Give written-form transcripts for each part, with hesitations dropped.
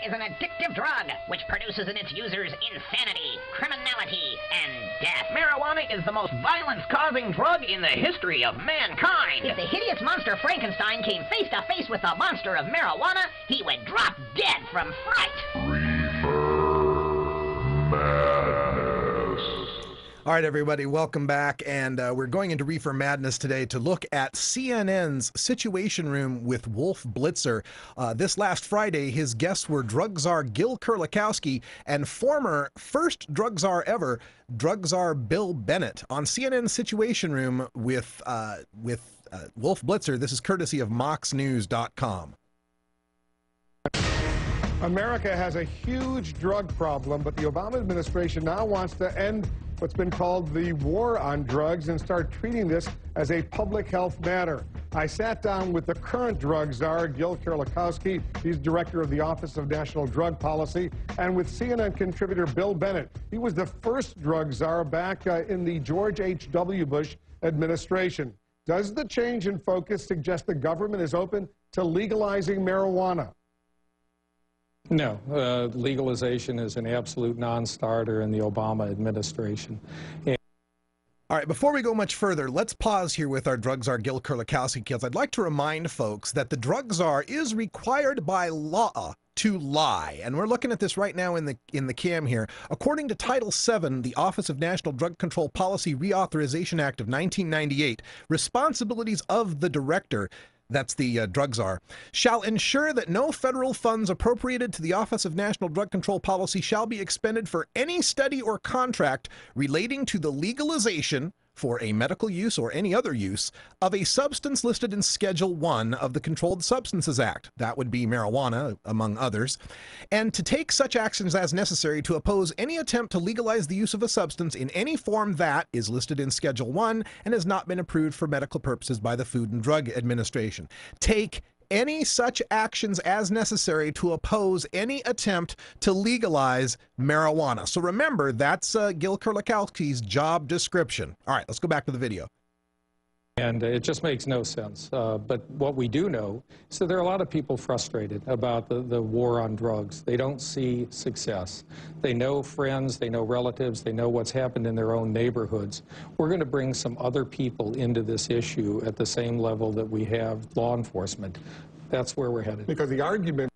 is an addictive drug which produces in its users insanity, criminality, and death. Marijuana is the most violence-causing drug in the history of mankind. If the hideous monster Frankenstein came face to face with the monster of marijuana, he would drop dead from fright. Reefer Madness. All right, everybody, welcome back. And we're going into Reefer Madness today to look at CNN's Situation Room with Wolf Blitzer. This last Friday, his guests were drug czar Gil Kerlikowske and former first drug czar ever, drug czar Bill Bennett. On CNN's Situation Room with Wolf Blitzer, this is courtesy of MoxNews.com. America has a huge drug problem, but the Obama administration now wants to end what's been called the war on drugs and start treating this as a public health matter. I sat down with the current drug czar, Gil Kerlikowske. He's director of the Office of National Drug Policy, and with CNN contributor Bill Bennett. He was the first drug czar back in the George H.W. Bush administration. Does the change in focus suggest the government is open to legalizing marijuana? No, legalization is an absolute non-starter in the Obama administration. All right, before we go much further, let's pause here with our drug czar Gil Kerlikowske, because I'd like to remind folks that the drug czar is required by law to lie. And we're looking at this right now in the cam here. According to Title VII, the Office of National Drug Control Policy Reauthorization Act of 1998, responsibilities of the director, that's the drug czar, shall ensure that no federal funds appropriated to the Office of National Drug Control Policy shall be expended for any study or contract relating to the legalization for a medical use or any other use of a substance listed in Schedule 1 of the Controlled Substances Act. That would be marijuana, among others. And to take such actions as necessary to oppose any attempt to legalize the use of a substance in any form that is listed in Schedule 1 and has not been approved for medical purposes by the Food and Drug Administration. Take any such actions as necessary to oppose any attempt to legalize marijuana. So remember, that's Gil Kerlikowske's job description. All right, let's go back to the video. And it just makes no sense. But what we do know is that there are a lot of people frustrated about the war on drugs. They don't see success. They know friends, they know relatives, they know what's happened in their own neighborhoods. We're going to bring some other people into this issue at the same level that we have law enforcement. That's where we're headed. Because the argument...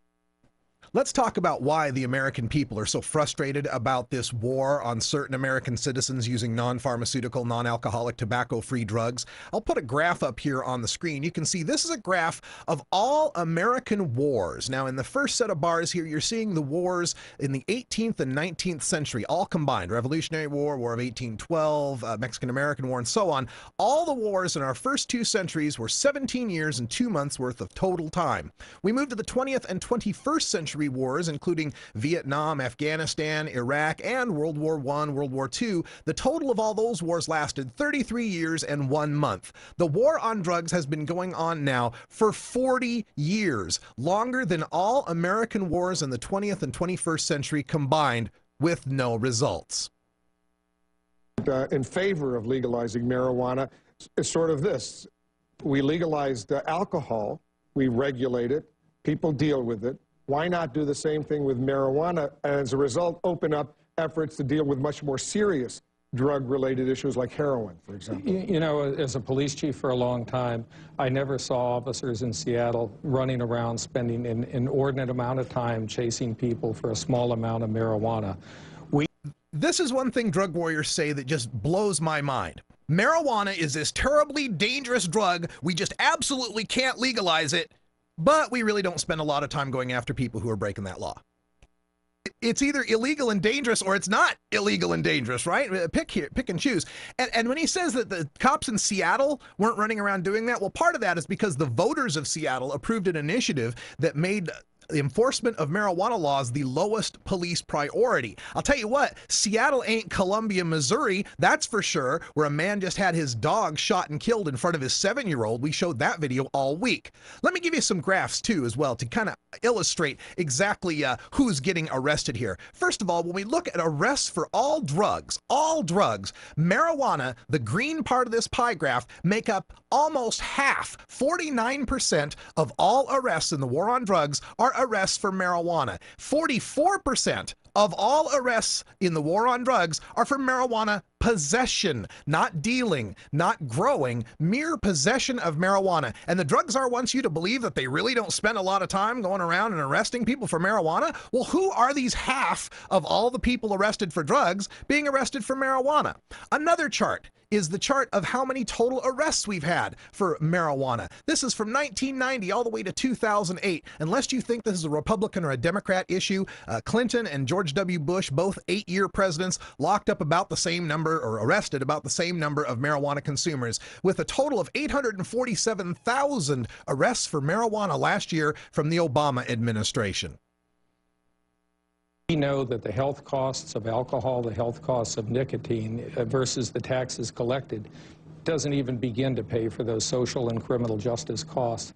Let's talk about why the American people are so frustrated about this war on certain American citizens using non-pharmaceutical, non-alcoholic, tobacco-free drugs. I'll put a graph up here on the screen. You can see this is a graph of all American wars. Now, in the first set of bars here, you're seeing the wars in the 18th and 19th century, all combined. Revolutionary War, War of 1812, Mexican-American War, and so on. All the wars in our first two centuries were 17 years and 2 months worth of total time. We moved to the 20th and 21st century wars, including Vietnam, Afghanistan, Iraq, and World War I, World War II. The total of all those wars lasted 33 years and 1 month. The war on drugs has been going on now for 40 years, longer than all American wars in the 20th and 21st century combined, with no results. In favor of legalizing marijuana is sort of this. We legalized alcohol, we regulate it, people deal with it. Why not do the same thing with marijuana, and as a result open up efforts to deal with much more serious drug-related issues like heroin, for example? You know, as a police chief for a long time, I never saw officers in Seattle running around spending an inordinate amount of time chasing people for a small amount of marijuana. This is one thing drug warriors say that just blows my mind. Marijuana is this terribly dangerous drug. We just absolutely can't legalize it. But we really don't spend a lot of time going after people who are breaking that law. It's either illegal and dangerous or it's not illegal and dangerous, right? Pick and choose. And when he says that the cops in Seattle weren't running around doing that, well, part of that is because the voters of Seattle approved an initiative that made the enforcement of marijuana laws the lowest police priority. I'll tell you what, Seattle ain't Columbia, Missouri, that's for sure, where a man just had his dog shot and killed in front of his 7-year-old. We showed that video all week. Let me give you some graphs too as well to kind of illustrate exactly who's getting arrested here. First of all, when we look at arrests for all drugs, marijuana, the green part of this pie graph, make up almost half, 49% of all arrests in the war on drugs are arrests for marijuana. 44% of all arrests in the war on drugs are for marijuana possession, not dealing, not growing, mere possession of marijuana. And the drug czar wants you to believe that they really don't spend a lot of time going around and arresting people for marijuana? Well, who are these half of all the people arrested for drugs being arrested for marijuana? Another chart is the chart of how many total arrests we've had for marijuana. This is from 1990 all the way to 2008. Unless you think this is a Republican or a Democrat issue, Clinton and George W. Bush, both 8-year presidents, locked up about the same number, or arrested about the same number of marijuana consumers, with a total of 847,000 arrests for marijuana last year from the Obama administration. We know that the health costs of alcohol, the health costs of nicotine versus the taxes collected doesn't even begin to pay for those social and criminal justice costs.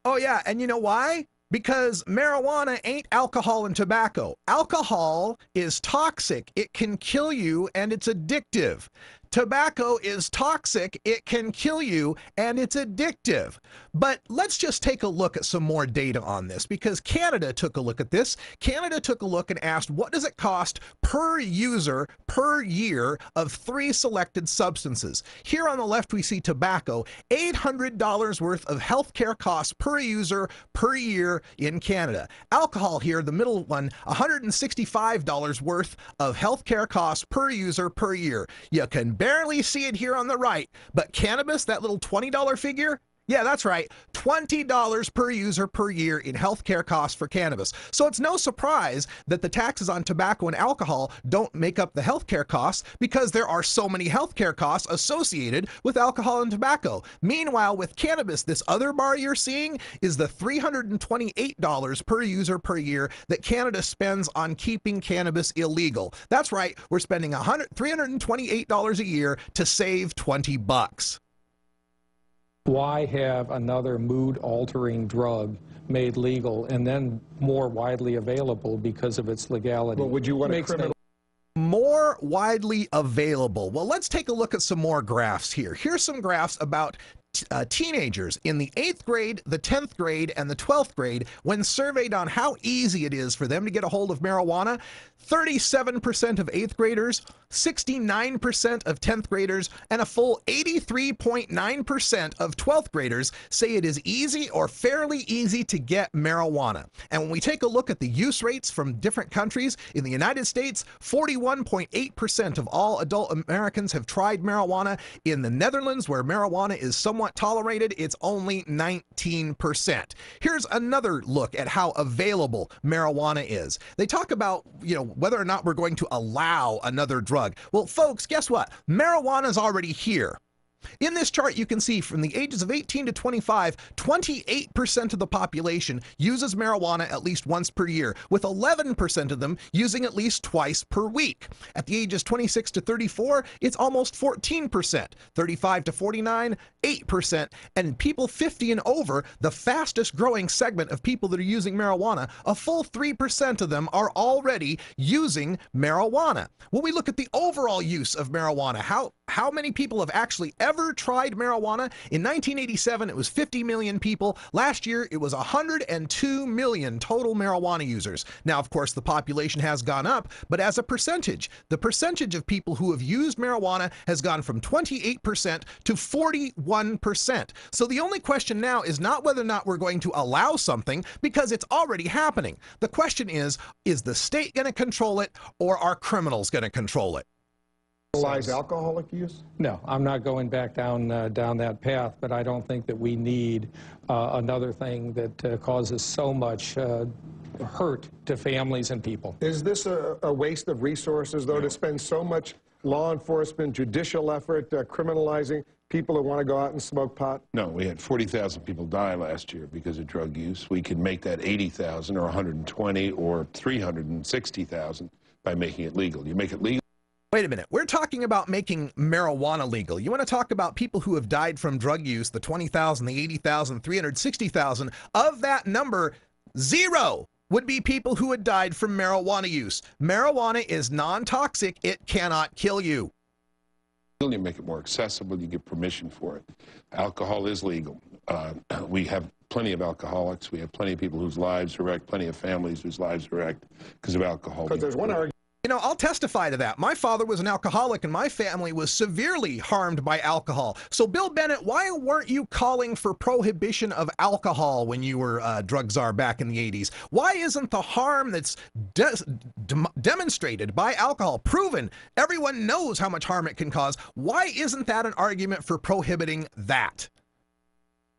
Oh yeah, and you know why? Because marijuana ain't alcohol and tobacco. Alcohol is toxic. It can kill you and it's addictive. Tobacco is toxic, it can kill you, and it's addictive. But let's just take a look at some more data on this, because Canada took a look at this. Canada took a look and asked, what does it cost per user per year of 3 selected substances? Here on the left we see tobacco, $800 worth of healthcare costs per user per year in Canada. Alcohol here, the middle one, $165 worth of healthcare costs per user per year. You can barely see it here on the right, but cannabis, that little $20 figure, yeah, that's right, $20 per user per year in healthcare costs for cannabis. So it's no surprise that the taxes on tobacco and alcohol don't make up the healthcare costs, because there are so many healthcare costs associated with alcohol and tobacco. Meanwhile, with cannabis, this other bar you're seeing is the $328 per user per year that Canada spends on keeping cannabis illegal. That's right, we're spending $328 a year to save 20 bucks. Why have another mood-altering drug made legal and then more widely available because of its legality? Well, would you want to criminal? More widely available. Well, let's take a look at some more graphs here. Here's some graphs about teenagers in the 8th grade, the 10th grade, and the 12th grade when surveyed on how easy it is for them to get a hold of marijuana. 37% of 8th graders, 69% of 10th graders, and a full 83.9% of 12th graders say it is easy or fairly easy to get marijuana. And when we take a look at the use rates from different countries, in the United States, 41.8% of all adult Americans have tried marijuana. In the Netherlands, where marijuana is somewhat tolerated, it's only 19%. Here's another look at how available marijuana is. They talk about, whether or not we're going to allow another drug. Well, folks, guess what? Marijuana is already here. In this chart, you can see from the ages of 18 to 25, 28% of the population uses marijuana at least once per year, with 11% of them using at least twice per week. At the ages 26 to 34, it's almost 14%, 35 to 49, 8%, and people 50 and over, the fastest growing segment of people that are using marijuana, a full 3% of them are already using marijuana. When we look at the overall use of marijuana, how many people have actually ever tried marijuana? In 1987, it was 50 million people. Last year, it was 102 million total marijuana users. Now, of course, the population has gone up, but as a percentage, the percentage of people who have used marijuana has gone from 28% to 41%. So the only question now is not whether or not we're going to allow something, because it's already happening. The question is the state going to control it, or are criminals going to control it? Legalize alcoholic use? No, I'm not going back down that path, but I don't think that we need another thing that causes so much hurt to families and people. Is this a waste of resources, though, to spend so much law enforcement, judicial effort, criminalizing people who want to go out and smoke pot? No, we had 40,000 people die last year because of drug use. We could make that 80,000 or 120 or 360,000 by making it legal. You make it legal. Wait a minute, we're talking about making marijuana legal. You want to talk about people who have died from drug use, the 20,000, the 80,000, 360,000. Of that number, 0 would be people who had died from marijuana use. Marijuana is non-toxic. It cannot kill you. You make it more accessible. You get permission for it. Alcohol is legal. We have plenty of alcoholics. We have plenty of people whose lives are wrecked, plenty of families whose lives are wrecked because of alcohol. Because there's one argument. You know, I'll testify to that. My father was an alcoholic and my family was severely harmed by alcohol. So, Bill Bennett, why weren't you calling for prohibition of alcohol when you were drug czar back in the 80s? Why isn't the harm that's demonstrated by alcohol, proven, everyone knows how much harm it can cause, why isn't that an argument for prohibiting that?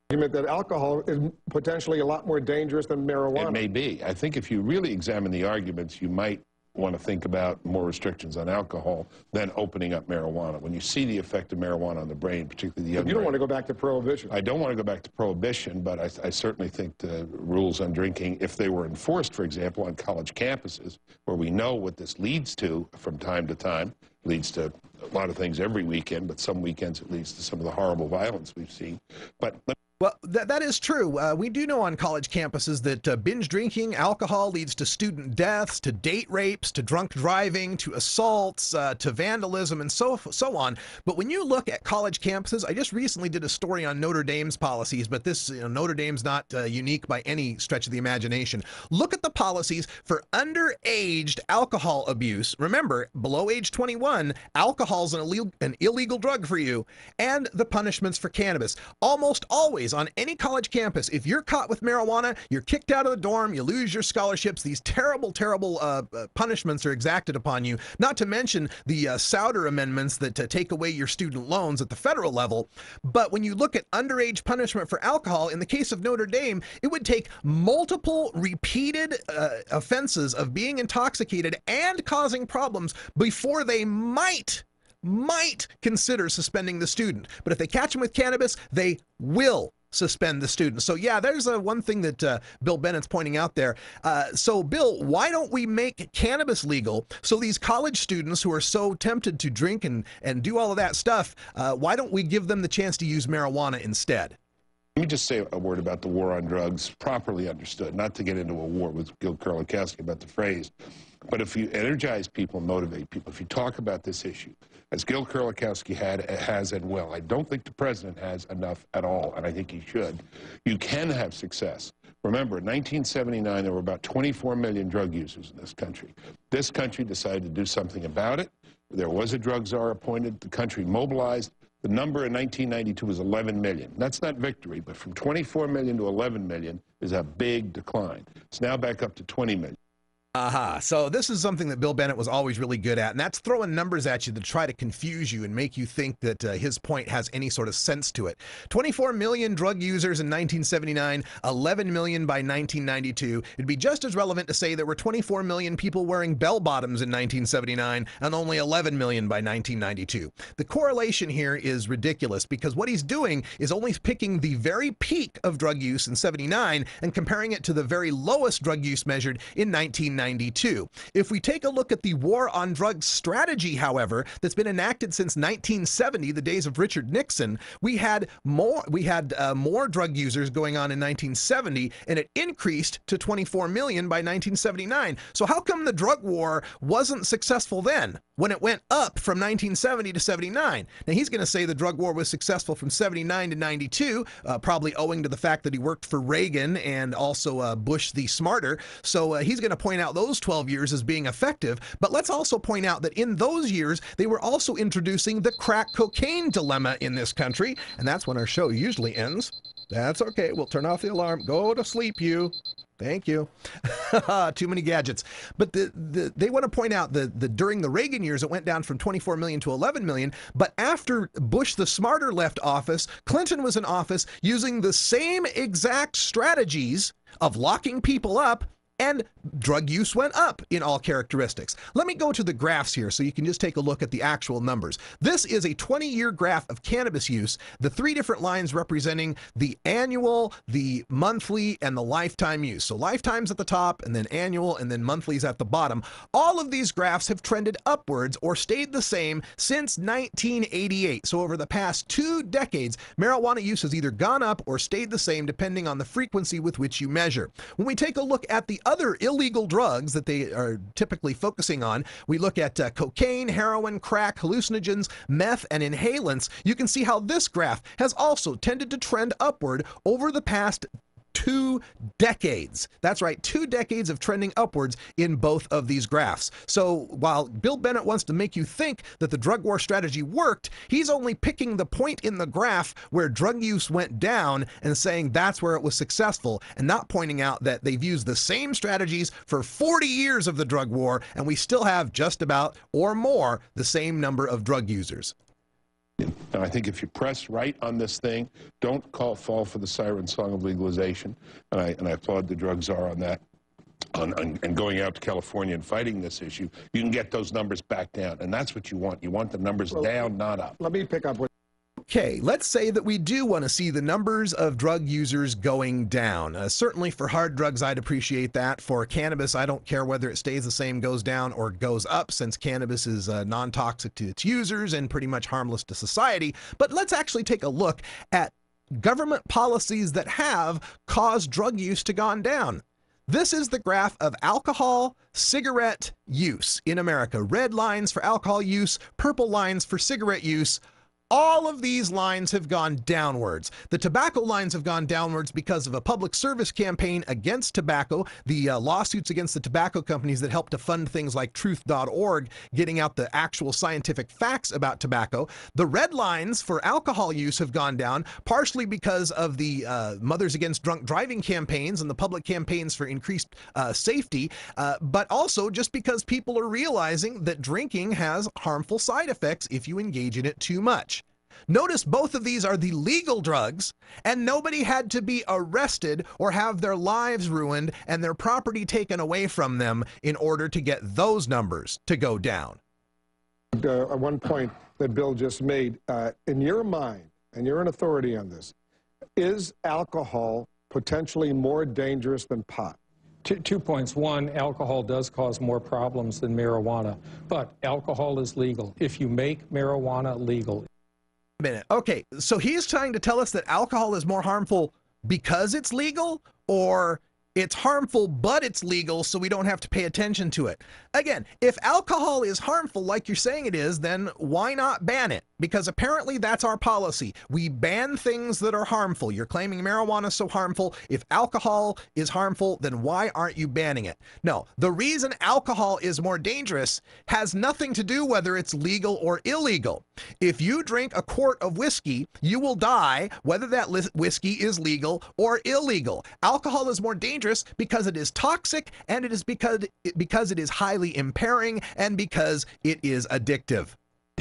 That alcohol is potentially a lot more dangerous than marijuana. It may be. I think if you really examine the arguments, you might want to think about more restrictions on alcohol than opening up marijuana. When you see the effect of marijuana on the brain, particularly the young You don't brain, want to go back to prohibition. I don't want to go back to prohibition, but I certainly think the rules on drinking, if they were enforced, for example, on college campuses, where we know what this leads to from time to time, leads to a lot of things every weekend, but some weekends it leads to some of the horrible violence we've seen. But well, that is true. We do know on college campuses that binge drinking, alcohol leads to student deaths, to date rapes, to drunk driving, to assaults, to vandalism, and so on. But when you look at college campuses, I just recently did a story on Notre Dame's policies, but this, Notre Dame's not unique by any stretch of the imagination. Look at the policies for underaged alcohol abuse. Remember, below age 21, alcohol's an illegal drug for you, and the punishments for cannabis. Almost always on any college campus, if you're caught with marijuana, you're kicked out of the dorm, you lose your scholarships. These terrible, terrible punishments are exacted upon you, not to mention the Souder amendments that take away your student loans at the federal level. But when you look at underage punishment for alcohol, in the case of Notre Dame, it would take multiple repeated offenses of being intoxicated and causing problems before they might consider suspending the student. But if they catch them with cannabis, they will suspend the student. So yeah, there's one thing that Bill Bennett's pointing out there. So Bill, why don't we make cannabis legal so these college students who are so tempted to drink and do all of that stuff, why don't we give them the chance to use marijuana instead? let me just say a word about the war on drugs, properly understood, not to get into a war with Gil Kerlikowske about the phrase, but if you energize people, motivate people, if you talk about this issue, as Gil Kerlikowske has and will, I don't think the president has enough at all, and I think he should, you can have success. Remember, in 1979, there were about 24 million drug users in this country. This country decided to do something about it. There was a drug czar appointed. The country mobilized. The number in 1992 was 11 million. That's not victory, but from 24 million to 11 million is a big decline. It's now back up to 20 million. So this is something that Bill Bennett was always really good at, and that's throwing numbers at you to try to confuse you and make you think that his point has any sort of sense to it. 24 million drug users in 1979, 11 million by 1992. It'd be just as relevant to say there were 24 million people wearing bell-bottoms in 1979 and only 11 million by 1992. The correlation here is ridiculous because what he's doing is only picking the very peak of drug use in 79 and comparing it to the very lowest drug use measured in 1992. If we take a look at the war on drugs strategy, however, that's been enacted since 1970, the days of Richard Nixon, we had more drug users going on in 1970, and it increased to 24 million by 1979. So how come the drug war wasn't successful then, when it went up from 1970 to 79? Now he's going to say the drug war was successful from 79 to 92, probably owing to the fact that he worked for Reagan and also Bush the Smarter. So he's going to point out those 12 years as being effective, but let's also point out that in those years, they were also introducing the crack cocaine dilemma in this country, and that's when our show usually ends. That's okay, we'll turn off the alarm. Go to sleep, you. Thank you. Too many gadgets. But they want to point out that during the Reagan years, it went down from 24 million to 11 million. But after Bush the Smarter left office, Clinton was in office using the same exact strategies of locking people up, and drug use went up in all characteristics. Let me go to the graphs here so you can just take a look at the actual numbers. This is a 20-year graph of cannabis use, the three different lines representing the annual, the monthly, and the lifetime use. So lifetime's at the top, and then annual, and then monthly's at the bottom. All of these graphs have trended upwards or stayed the same since 1988. So over the past 2 decades, marijuana use has either gone up or stayed the same depending on the frequency with which you measure. When we take a look at the other illegal drugs that they are typically focusing on, we look at cocaine, heroin, crack, hallucinogens, meth, and inhalants. You can see how this graph has also tended to trend upward over the past 2 decades. That's right, 2 decades of trending upwards in both of these graphs. So while Bill Bennett wants to make you think that the drug war strategy worked, he's only picking the point in the graph where drug use went down and saying that's where it was successful, and not pointing out that they've used the same strategies for 40 years of the drug war, and we still have just about or more the same number of drug users. And I think if you press right on this thing, don't fall for the siren song of legalization. And I applaud the drug czar on that. And going out to California and fighting this issue, you can get those numbers back down. And that's what you want. You want the numbers down, not up. Let me pick up with... Okay, let's say that we do want to see the numbers of drug users going down. Certainly for hard drugs, I'd appreciate that. For cannabis, I don't care whether it stays the same, goes down, or goes up, since cannabis is non-toxic to its users and pretty much harmless to society. But let's actually take a look at government policies that have caused drug use to gone down. This is the graph of alcohol, cigarette use in America. Red lines for alcohol use, purple lines for cigarette use. All of these lines have gone downwards. The tobacco lines have gone downwards because of a public service campaign against tobacco, the lawsuits against the tobacco companies that help to fund things like truth.org, getting out the actual scientific facts about tobacco. The red lines for alcohol use have gone down, partially because of the Mothers Against Drunk Driving campaigns and the public campaigns for increased safety, but also just because people are realizing that drinking has harmful side effects if you engage in it too much. Notice both of these are the legal drugs, and nobody had to be arrested or have their lives ruined and their property taken away from them in order to get those numbers to go down. One point that Bill just made, in your mind, and you're an authority on this, is alcohol potentially more dangerous than pot? 2 points. One, alcohol does cause more problems than marijuana, but alcohol is legal. If you make marijuana legal. Minute. Okay, so he's trying to tell us that alcohol is more harmful because it's legal, or it's harmful but it's legal so we don't have to pay attention to it. Again, if alcohol is harmful like you're saying it is, then why not ban it? Because apparently that's our policy. We ban things that are harmful. You're claiming marijuana is so harmful. If alcohol is harmful, then why aren't you banning it? No, the reason alcohol is more dangerous has nothing to do whether it's legal or illegal. If you drink a quart of whiskey, you will die whether that whiskey is legal or illegal. Alcohol is more dangerous because it is toxic, and it is because it is highly impairing, and because it is addictive.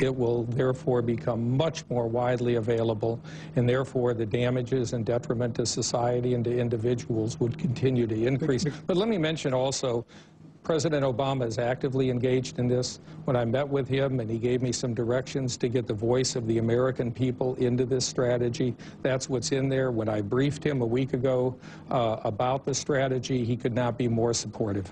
It will therefore become much more widely available, and therefore the damages and detriment to society and to individuals would continue to increase. But let me mention also, President Obama is actively engaged in this. When I met with him and he gave me some directions to get the voice of the American people into this strategy, that's what's in there. When I briefed him a week ago about the strategy, he could not be more supportive.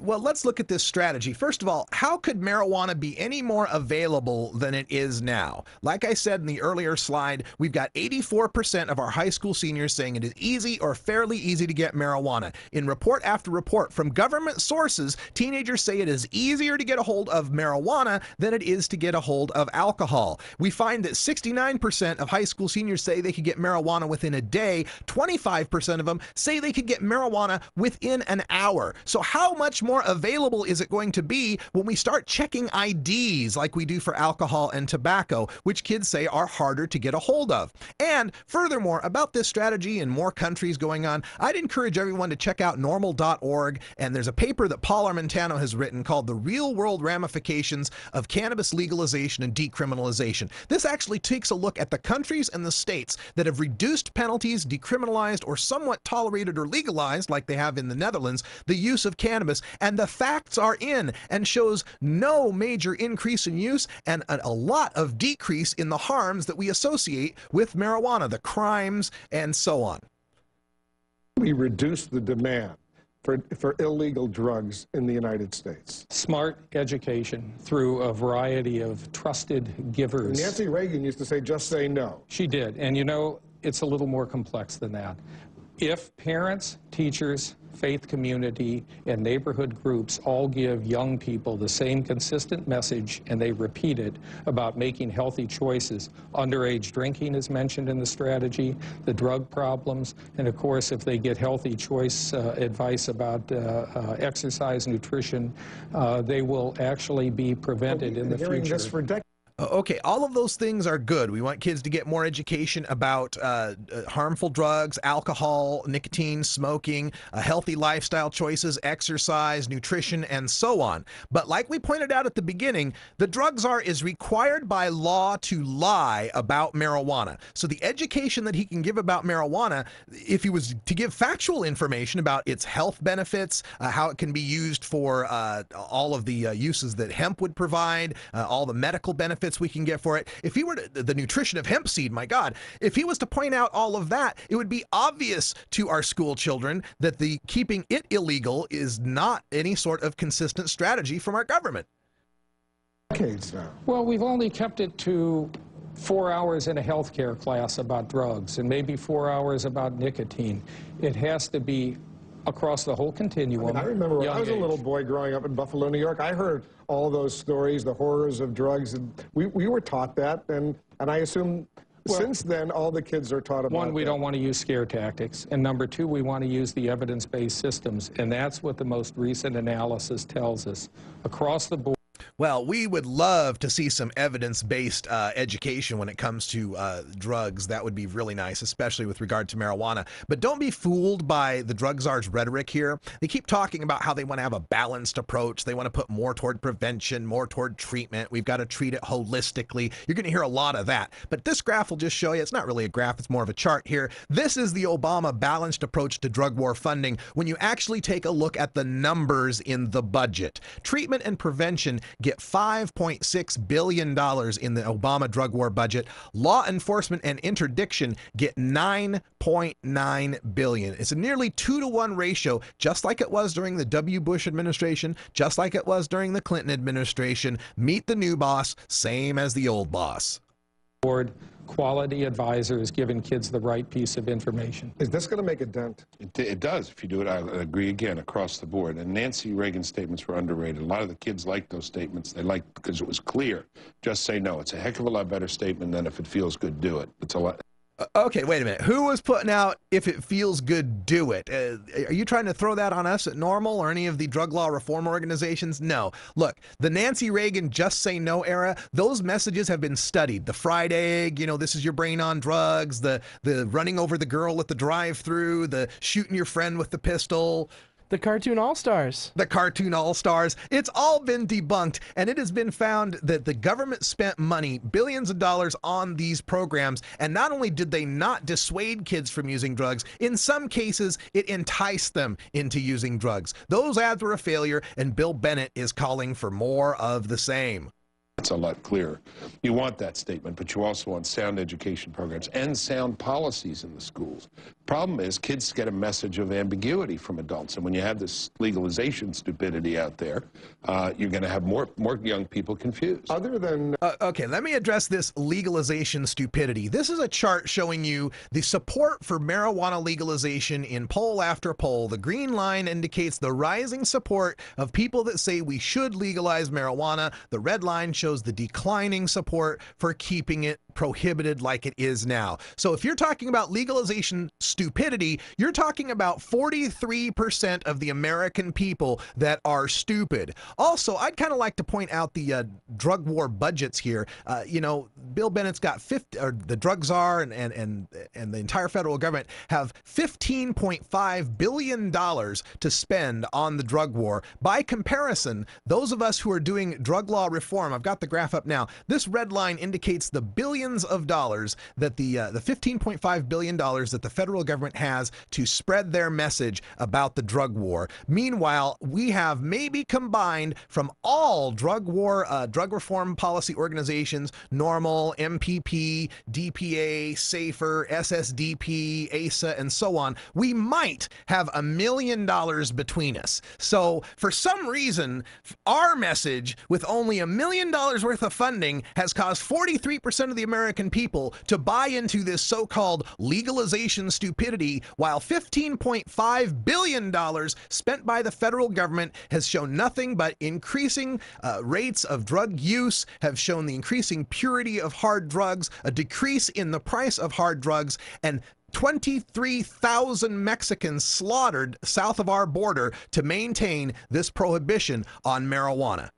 Well, let's look at this strategy. First of all, how could marijuana be any more available than it is now? Like I said in the earlier slide, we've got 84% of our high school seniors saying it is easy or fairly easy to get marijuana. In report after report from government sources, teenagers say it is easier to get a hold of marijuana than it is to get a hold of alcohol. We find that 69% of high school seniors say they could get marijuana within a day. 25% of them say they could get marijuana within an hour. So how much more available is it going to be when we start checking IDs like we do for alcohol and tobacco, which kids say are harder to get a hold of? And furthermore, about this strategy in more countries going on, I'd encourage everyone to check out normal.org, and there's a paper that Paul Armentano has written called The Real World Ramifications of Cannabis Legalization and Decriminalization. This actually takes a look at the countries and the states that have reduced penalties, decriminalized, or somewhat tolerated or legalized, like they have in the Netherlands, the use of cannabis. And the facts are in, and shows no major increase in use and a lot of decrease in the harms that we associate with marijuana, the crimes and so on. We reduce the demand for illegal drugs in the United States. Smart education through a variety of trusted givers. Nancy Reagan used to say, just say no. She did. And you know, it's a little more complex than that. If parents, teachers, faith community, and neighborhood groups all give young people the same consistent message and they repeat it about making healthy choices, underage drinking is mentioned in the strategy, the drug problems, and of course if they get healthy choice advice about exercise, nutrition, they will actually be prevented in the future. This for decades. Okay, all of those things are good. We want kids to get more education about harmful drugs, alcohol, nicotine, smoking, healthy lifestyle choices, exercise, nutrition, and so on. But like we pointed out at the beginning, the drug czar is required by law to lie about marijuana. So the education that he can give about marijuana, if he was to give factual information about its health benefits, how it can be used for all of the uses that hemp would provide, all the medical benefits we can get for it. If he were to, the nutrition of hemp seed, my God, if he was to point out all of that, it would be obvious to our school children that the keeping it illegal is not any sort of consistent strategy from our government. Decades now. Well, we've only kept it to 4 hours in a healthcare class about drugs and maybe 4 hours about nicotine. It has to be across the whole continuum. I remember when I was a little boy growing up in Buffalo, New York, I heard all those stories, the horrors of drugs, and we were taught that, and I assume since then all the kids are taught about one, we that. don't want to use scare tactics, and number two, we want to use the evidence-based systems, and that's what the most recent analysis tells us. Across the board, Well, we would love to see some evidence-based education when it comes to drugs. That would be really nice, especially with regard to marijuana. But don't be fooled by the drug czar's rhetoric here. They keep talking about how they want to have a balanced approach. They want to put more toward prevention, more toward treatment. We've got to treat it holistically. You're going to hear a lot of that. But this graph will just show you, it's not really a graph, it's more of a chart here. This is the Obama balanced approach to drug war funding when you actually take a look at the numbers in the budget. Treatment and prevention get $5.6 billion in the Obama drug war budget. Law enforcement and interdiction get $9.9 billion. It's a nearly 2-to-1 ratio, just like it was during the W. Bush administration, just like it was during the Clinton administration. Meet the new boss, same as the old boss. Quality advisors giving kids the right piece of information. Is this going to make a dent? It does. If you do it, I agree again across the board. And Nancy Reagan's statements were underrated. A lot of the kids liked those statements. They liked because it was clear. Just say no. It's a heck of a lot better statement than if it feels good, do it. It's a lot. Okay, wait a minute. Who was putting out, if it feels good, do it? Are you trying to throw that on us at Normal or any of the drug law reform organizations? No. Look, the Nancy Reagan just say no era, those messages have been studied. The fried egg, you know, this is your brain on drugs, the running over the girl at the drive-thru, the shooting your friend with the pistol. The cartoon all-stars. The cartoon all-stars. It's all been debunked, and it has been found that the government spent money, billions of dollars, on these programs, and not only did they not dissuade kids from using drugs, in some cases, it enticed them into using drugs. Those ads were a failure, and Bill Bennett is calling for more of the same. It's a lot clearer. You want that statement, but you also want sound education programs and sound policies in the schools. Problem is, kids get a message of ambiguity from adults, and when you have this legalization stupidity out there, you're going to have more young people confused. Other than... Okay, let me address this legalization stupidity. This is a chart showing you the support for marijuana legalization in poll after poll. The green line indicates the rising support of people that say we should legalize marijuana. The red line shows the declining support for keeping it prohibited like it is now. So if you're talking about legalization stupidity, you're talking about 43% of the American people that are stupid. Also, I'd kind of like to point out the drug war budgets here. You know, Bill Bennett's got the drug czar and the entire federal government have $15.5 billion to spend on the drug war. By comparison, those of us who are doing drug law reform, I've got the graph up now, this red line indicates the billions of dollars that the $15.5 billion that the federal government has to spread their message about the drug war. Meanwhile, we have maybe combined from all drug reform policy organizations, Normal, MPP, DPA, SAFER, SSDP, ASA, and so on, we might have $1 million between us. So for some reason, our message with only $1 million worth of funding has caused 43% of the American people to buy into this so-called legalization stupidity, while $15.5 billion spent by the federal government has shown nothing but increasing rates of drug use, have shown the increasing purity of hard drugs, a decrease in the price of hard drugs, and 23,000 Mexicans slaughtered south of our border to maintain this prohibition on marijuana.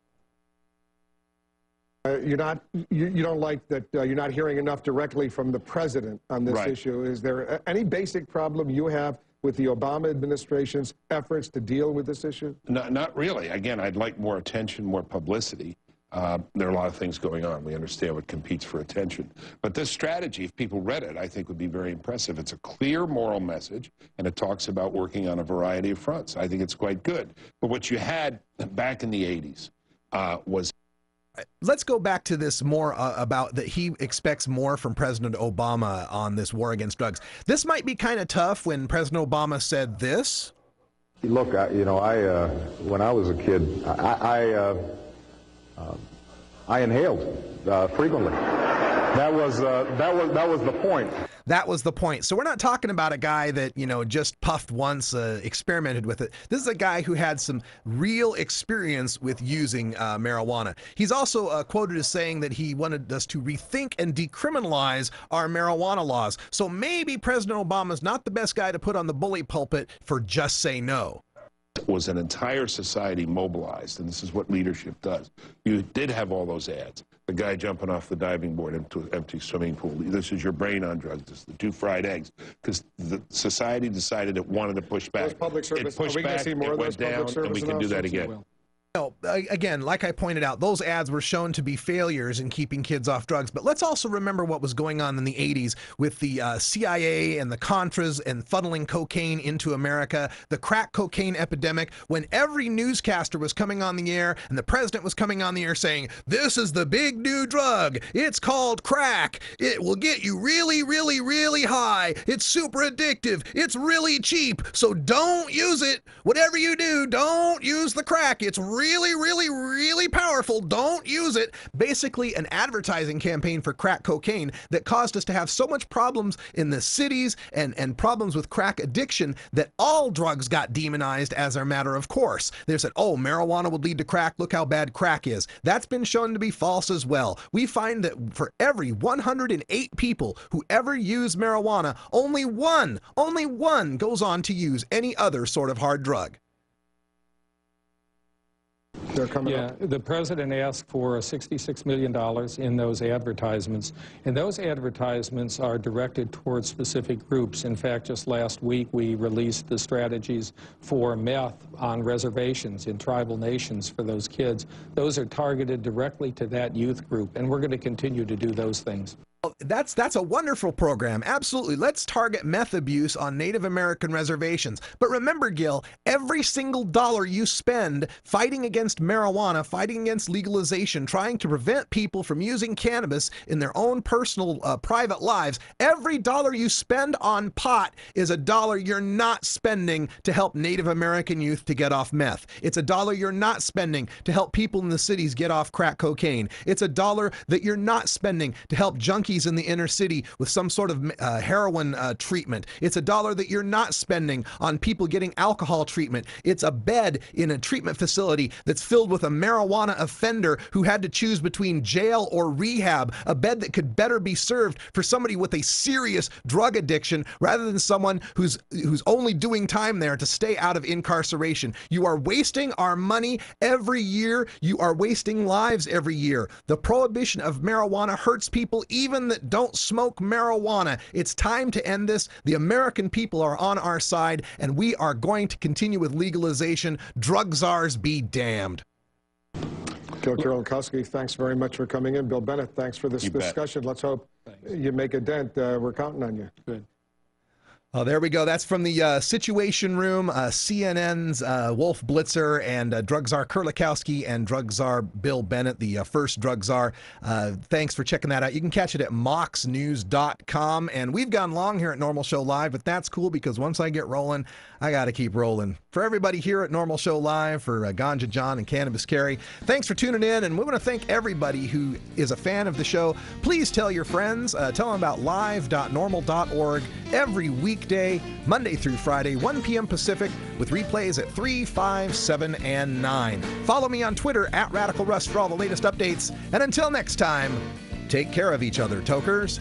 You don't like that you're not hearing enough directly from the president on this issue. Is there any basic problem you have with the Obama administration's efforts to deal with this issue? Not really. Again, I'd like more attention, more publicity. There are a lot of things going on. We understand what competes for attention. But this strategy, if people read it, I think would be very impressive. It's a clear moral message, and it talks about working on a variety of fronts. I think it's quite good. But what you had back in the 80s was... Let's go back to this more about that he expects more from President Obama on this war against drugs. This might be kind of tough when President Obama said this. Look, when I was a kid, I inhaled frequently. That was the point. That was the point. So we're not talking about a guy that, just puffed once, experimented with it. This is a guy who had some real experience with using marijuana. He's also quoted as saying that he wanted us to rethink and decriminalize our marijuana laws. So maybe President Obama's not the best guy to put on the bully pulpit for just say no. Was an entire society mobilized, and this is what leadership does. You did have all those ads. The guy jumping off the diving board into an empty swimming pool. This is your brain on drugs. This is the 2 fried eggs. Because the society decided it wanted to push back. Those public service, it pushed back, it went down, and we can do that again. Again, like I pointed out, those ads were shown to be failures in keeping kids off drugs. But let's also remember what was going on in the 80s with the CIA and the Contras and funneling cocaine into America, the crack cocaine epidemic, when every newscaster was coming on the air and the president was coming on the air saying, this is the big new drug. It's called crack. It will get you really, really, really high. It's super addictive. It's really cheap. So don't use it. Whatever you do, don't use the crack. It's really, really, really powerful. Don't use it. Basically an advertising campaign for crack cocaine that caused us to have so much problems in the cities and problems with crack addiction that all drugs got demonized as a matter of course. They said, oh, marijuana would lead to crack. Look how bad crack is. That's been shown to be false as well. We find that for every 108 people who ever use marijuana, only one goes on to use any other sort of hard drug. Yeah, the president asked for $66 million in those advertisements, and those advertisements are directed towards specific groups. In fact, just last week we released the strategies for meth on reservations in tribal nations for those kids. Those are targeted directly to that youth group, and we're going to continue to do those things. That's a wonderful program. Absolutely. Let's target meth abuse on Native American reservations. But remember, Gil, every single dollar you spend fighting against marijuana, fighting against legalization, trying to prevent people from using cannabis in their own personal, private lives, every dollar you spend on pot is a dollar you're not spending to help Native American youth to get off meth. It's a dollar you're not spending to help people in the cities get off crack cocaine. It's a dollar that you're not spending to help junkies in the inner city with some sort of heroin treatment. It's a dollar that you're not spending on people getting alcohol treatment. It's a bed in a treatment facility that's filled with a marijuana offender who had to choose between jail or rehab, a bed that could better be served for somebody with a serious drug addiction rather than someone who's only doing time there to stay out of incarceration. You are wasting our money every year. You are wasting lives every year. The prohibition of marijuana hurts people even that don't smoke marijuana. It's time to end this. The American people are on our side, and we are going to continue with legalization. Drug czars be damned. Gil Kerlikowske, thanks very much for coming in. Bill Bennett, thanks for this discussion. Let's hope you make a dent. We're counting on you. Good. Oh, there we go. That's from the Situation Room, CNN's Wolf Blitzer and drug czar Kerlikowske and drug czar Bill Bennett, the first drug czar. Thanks for checking that out. You can catch it at moxnews.com. And we've gone long here at Normal Show Live, but that's cool because once I get rolling, I got to keep rolling. For everybody here at Normal Show Live, for Ganja John and Cannabis Carrie, thanks for tuning in. And we want to thank everybody who is a fan of the show. Please tell your friends. Tell them about live.normal.org every weekday, Monday through Friday, 1 p.m. Pacific, with replays at 3, 5, 7, and 9. Follow me on Twitter at Radical Russ for all the latest updates. And until next time, take care of each other, tokers.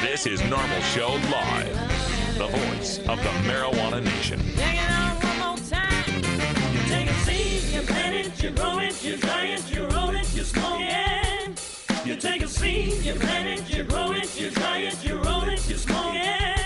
This is Normal Show Live, the voice of the Marijuana Nation. Take it on one more time. You take a seed, you plant it, you grow it, you dry it, you roll it, you smoke it. You take a seed, you plant it, you grow it, you dry it, you roll it, you smoke it.